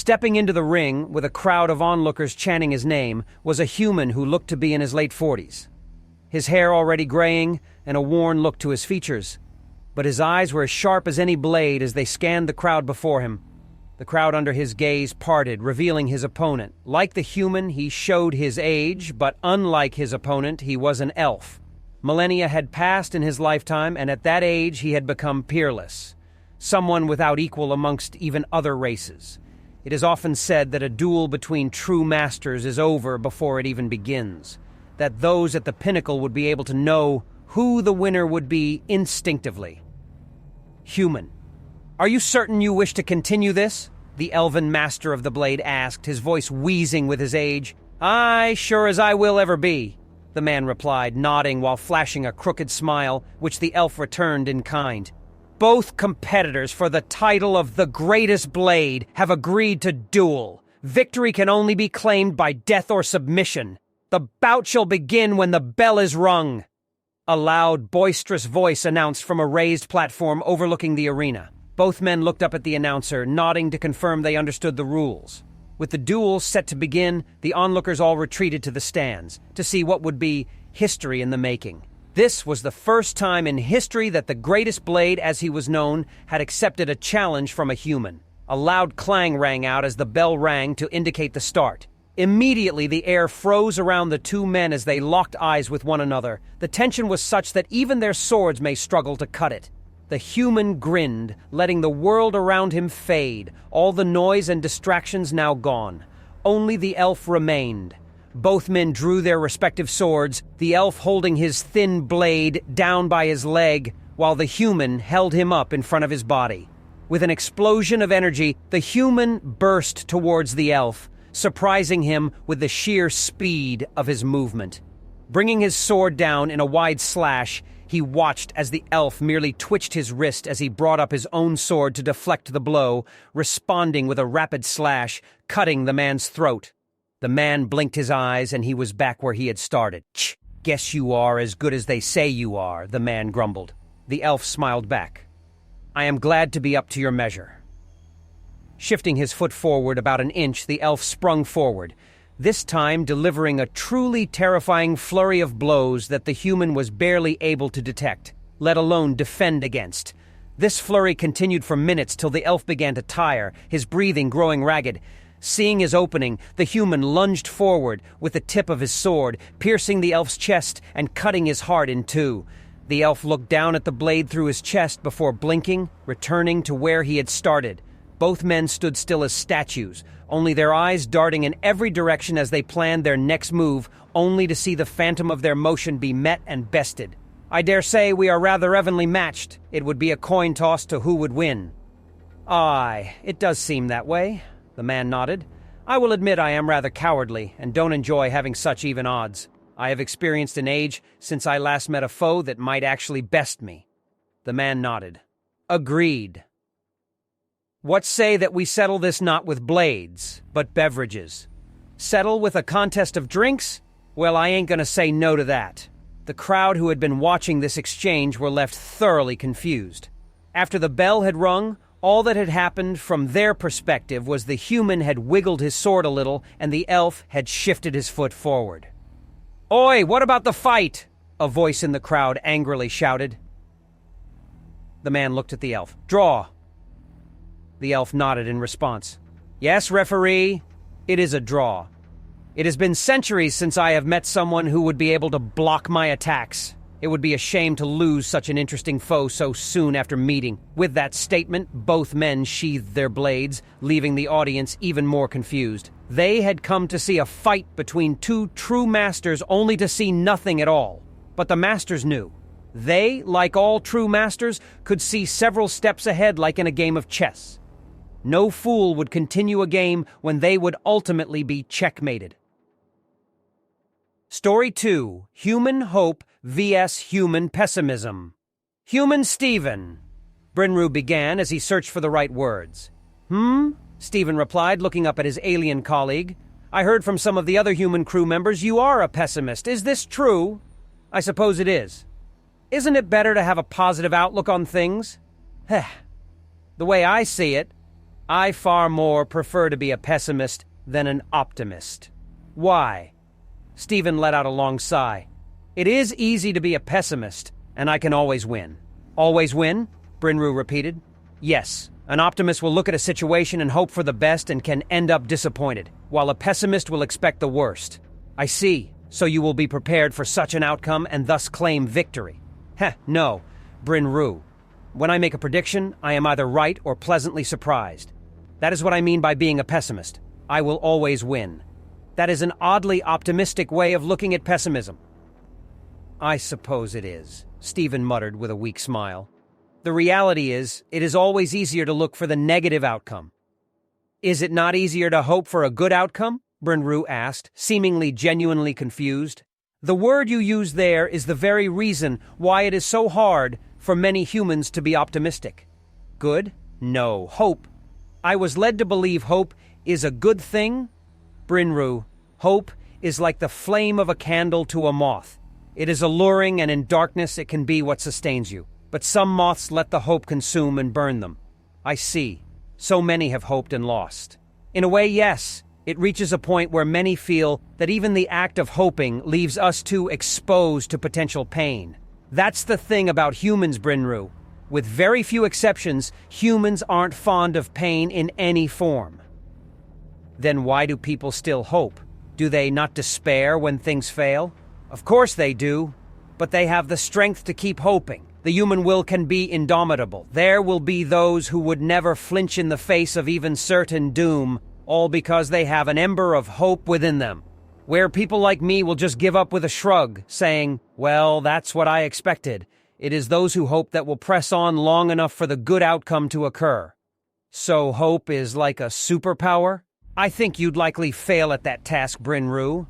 Stepping into the ring, with a crowd of onlookers chanting his name, was a human who looked to be in his late 40s. His hair already graying, and a worn look to his features. But his eyes were as sharp as any blade as they scanned the crowd before him. The crowd under his gaze parted, revealing his opponent. Like the human, he showed his age, but unlike his opponent, he was an elf. Millennia had passed in his lifetime, and at that age he had become peerless. Someone without equal amongst even other races. It is often said that a duel between true masters is over before it even begins. That those at the pinnacle would be able to know who the winner would be instinctively. Human. "Are you certain you wish to continue this?" the elven master of the blade asked, his voice wheezing with his age. "Aye, sure as I will ever be," the man replied, nodding while flashing a crooked smile, which the elf returned in kind. "Both competitors for the title of the greatest blade have agreed to duel. Victory can only be claimed by death or submission. The bout shall begin when the bell is rung." A loud, boisterous voice announced from a raised platform overlooking the arena. Both men looked up at the announcer, nodding to confirm they understood the rules. With the duel set to begin, the onlookers all retreated to the stands to see what would be history in the making. This was the first time in history that the greatest blade, as he was known, had accepted a challenge from a human. A loud clang rang out as the bell rang to indicate the start. Immediately, the air froze around the two men as they locked eyes with one another. The tension was such that even their swords may struggle to cut it. The human grinned, letting the world around him fade, all the noise and distractions now gone. Only the elf remained. Both men drew their respective swords, the elf holding his thin blade down by his leg, while the human held him up in front of his body. With an explosion of energy, the human burst towards the elf, surprising him with the sheer speed of his movement. Bringing his sword down in a wide slash, he watched as the elf merely twitched his wrist as he brought up his own sword to deflect the blow, responding with a rapid slash, cutting the man's throat. The man blinked his eyes and he was back where he had started. "Ch, guess you are as good as they say you are," the man grumbled. The elf smiled back. "I am glad to be up to your measure." Shifting his foot forward about an inch, the elf sprung forward, this time delivering a truly terrifying flurry of blows that the human was barely able to detect, let alone defend against. This flurry continued for minutes till the elf began to tire, his breathing growing ragged. Seeing his opening, the human lunged forward with the tip of his sword, piercing the elf's chest and cutting his heart in two. The elf looked down at the blade through his chest before blinking, returning to where he had started. Both men stood still as statues, only their eyes darting in every direction as they planned their next move, only to see the phantom of their motion be met and bested. "I dare say we are rather evenly matched. It would be a coin toss to who would win." "Aye, it does seem that way," the man nodded. "I will admit I am rather cowardly and don't enjoy having such even odds. I have experienced an age since I last met a foe that might actually best me." The man nodded. "Agreed. What say that we settle this not with blades, but beverages? Settle with a contest of drinks? Well, I ain't gonna say no to that." The crowd who had been watching this exchange were left thoroughly confused. After the bell had rung, all that had happened from their perspective was the human had wiggled his sword a little and the elf had shifted his foot forward. "Oi, what about the fight?" a voice in the crowd angrily shouted. The man looked at the elf. "Draw." The elf nodded in response. "Yes, referee, it is a draw. It has been centuries since I have met someone who would be able to block my attacks. It would be a shame to lose such an interesting foe so soon after meeting." With that statement, both men sheathed their blades, leaving the audience even more confused. They had come to see a fight between two true masters only to see nothing at all. But the masters knew. They, like all true masters, could see several steps ahead like in a game of chess. No fool would continue a game when they would ultimately be checkmated. Story 2. Human Hope vs. Human Pessimism. "Human Stephen," Brinru began as he searched for the right words. Stephen replied, looking up at his alien colleague. "I heard from some of the other human crew members you are a pessimist. Is this true?" "I suppose it is. Isn't it better to have a positive outlook on things?" "The way I see it, I far more prefer to be a pessimist than an optimist. Why? Stephen let out a long sigh. It is easy to be a pessimist, and I can always win. Always win? Brinru repeated. Yes, an optimist will look at a situation and hope for the best and can end up disappointed, while a pessimist will expect the worst. I see, so you will be prepared for such an outcome and thus claim victory. Heh, no, Brinru. When I make a prediction, I am either right or pleasantly surprised. That is what I mean by being a pessimist. I will always win. That is an oddly optimistic way of looking at pessimism. I suppose it is, Stephen muttered with a weak smile. The reality is, it is always easier to look for the negative outcome. Is it not easier to hope for a good outcome? Brinru asked, seemingly genuinely confused. The word you use there is the very reason why it is so hard for many humans to be optimistic. Good? No, hope. I was led to believe hope is a good thing. Brinru, hope is like the flame of a candle to a moth. It is alluring, and in darkness it can be what sustains you. But some moths let the hope consume and burn them. I see. So many have hoped and lost. In a way, yes. It reaches a point where many feel that even the act of hoping leaves us too exposed to potential pain. That's the thing about humans, Brinru. With very few exceptions, humans aren't fond of pain in any form. Then why do people still hope? Do they not despair when things fail? Of course they do, but they have the strength to keep hoping. The human will can be indomitable. There will be those who would never flinch in the face of even certain doom, all because they have an ember of hope within them. Where people like me will just give up with a shrug, saying, well, that's what I expected. It is those who hope that will press on long enough for the good outcome to occur. So hope is like a superpower? I think you'd likely fail at that task, Brinru.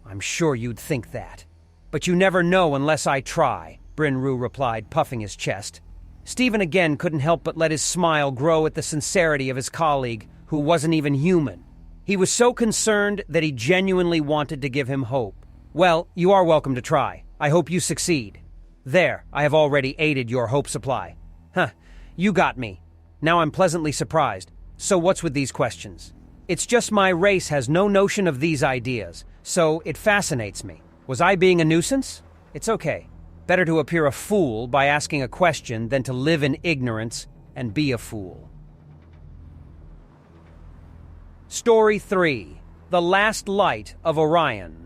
I'm sure you'd think that. But you never know unless I try, Brinru replied, puffing his chest. Stephen again couldn't help but let his smile grow at the sincerity of his colleague, who wasn't even human. He was so concerned that he genuinely wanted to give him hope. Well, you are welcome to try. I hope you succeed. There, I have already aided your hope supply. Huh, you got me. Now I'm pleasantly surprised. So what's with these questions? It's just my race has no notion of these ideas, so it fascinates me. Was I being a nuisance? It's okay. Better to appear a fool by asking a question than to live in ignorance and be a fool. Story 3. The Last Light of Orion.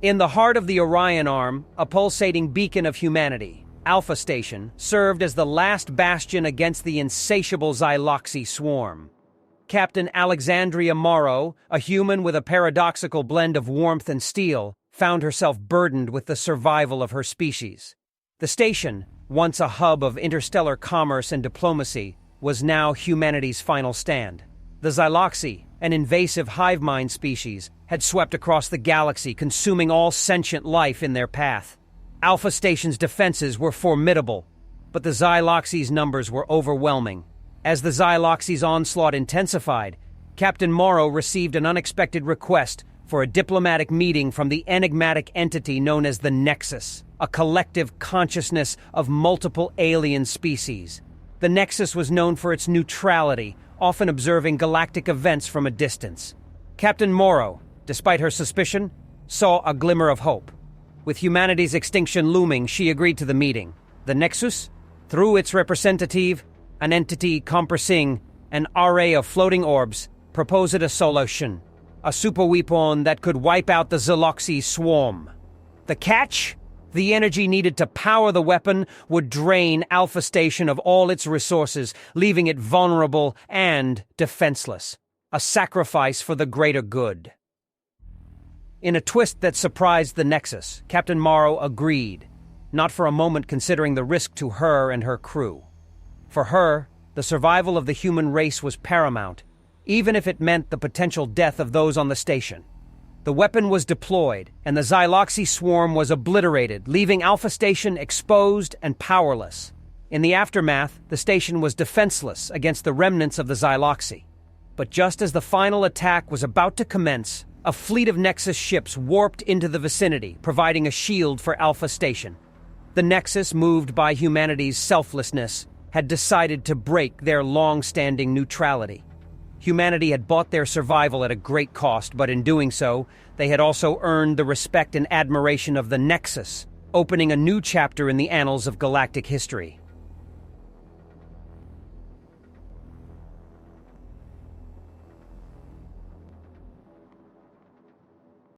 In the heart of the Orion Arm, a pulsating beacon of humanity, Alpha Station served as the last bastion against the insatiable Xyloxy swarm. Captain Alexandria Morrow, a human with a paradoxical blend of warmth and steel, found herself burdened with the survival of her species. The station, once a hub of interstellar commerce and diplomacy, was now humanity's final stand. The Xyloxy, an invasive hive mind species, had swept across the galaxy, consuming all sentient life in their path. Alpha Station's defenses were formidable, but the Xyloxy's numbers were overwhelming. As the Xyloxy's onslaught intensified, Captain Morrow received an unexpected request for a diplomatic meeting from the enigmatic entity known as the Nexus, a collective consciousness of multiple alien species. The Nexus was known for its neutrality, often observing galactic events from a distance. Captain Morrow, despite her suspicion, saw a glimmer of hope. With humanity's extinction looming, she agreed to the meeting. The Nexus, through its representative, an entity compressing an array of floating orbs, proposed a solution, a superweapon that could wipe out the Xyloxy swarm. The catch? The energy needed to power the weapon would drain Alpha Station of all its resources, leaving it vulnerable and defenseless. A sacrifice for the greater good. In a twist that surprised the Nexus, Captain Morrow agreed, not for a moment considering the risk to her and her crew. For her, the survival of the human race was paramount, even if it meant the potential death of those on the station. The weapon was deployed, and the Xyloxy swarm was obliterated, leaving Alpha Station exposed and powerless. In the aftermath, the station was defenseless against the remnants of the Xyloxy. But just as the final attack was about to commence, a fleet of Nexus ships warped into the vicinity, providing a shield for Alpha Station. The Nexus, moved by humanity's selflessness, had decided to break their long-standing neutrality. Humanity had bought their survival at a great cost, but in doing so, they had also earned the respect and admiration of the Nexus, opening a new chapter in the annals of galactic history.